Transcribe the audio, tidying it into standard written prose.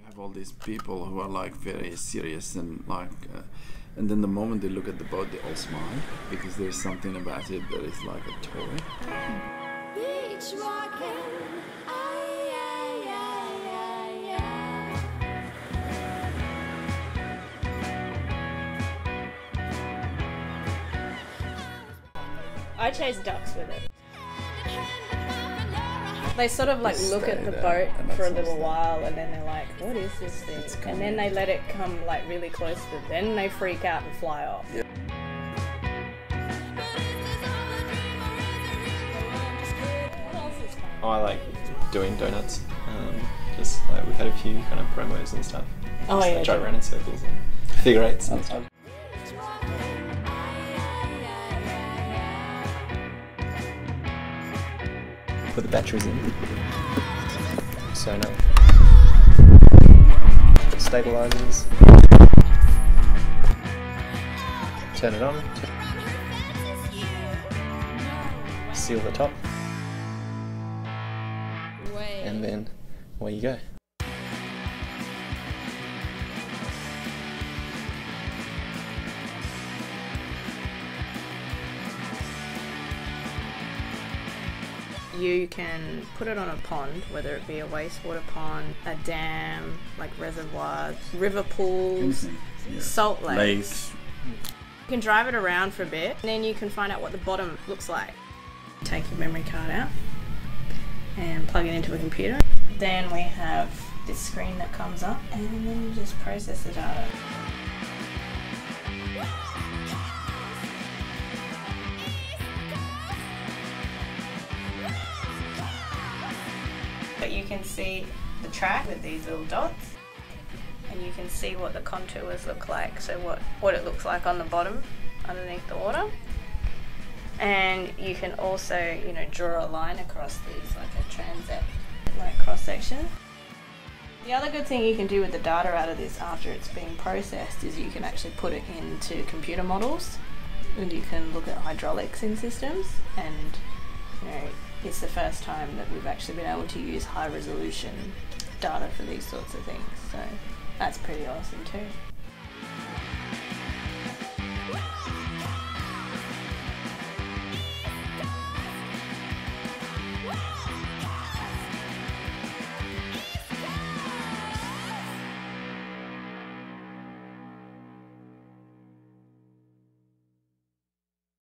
have all these people who are like very serious and like, and then the moment they look at the boat, they all smile because there's something about it that is like a toy. Beach walking, I chase ducks with it. They sort of like look at the boat for a little while and then they're like, what is this thing? And then they let it come like really close to them. Then they freak out and fly off. Yeah. I like doing donuts. Just like we've had a few kind of promos and stuff. Oh just, yeah. like, drive around in circles and figure eights and stuff. Put the batteries in. So no. Stabilizers. Turn it on. Seal the top. And then away you go. You can put it on a pond, whether it be a wastewater pond, a dam, like reservoirs, river pools, salt lakes. You can drive it around for a bit and then you can find out what the bottom looks like. Take your memory card out and plug it into a computer. Then we have this screen that comes up and then you just process the data. But you can see the track with these little dots and you can see what the contours look like, so what it looks like on the bottom underneath the water. And you can also, you know, draw a line across these like a transect like cross section. The other good thing you can do with the data out of this after it's being processed is you can actually put it into computer models and you can look at hydraulics in systems, and you know, it's the first time that we've actually been able to use high resolution data for these sorts of things, so that's pretty awesome too.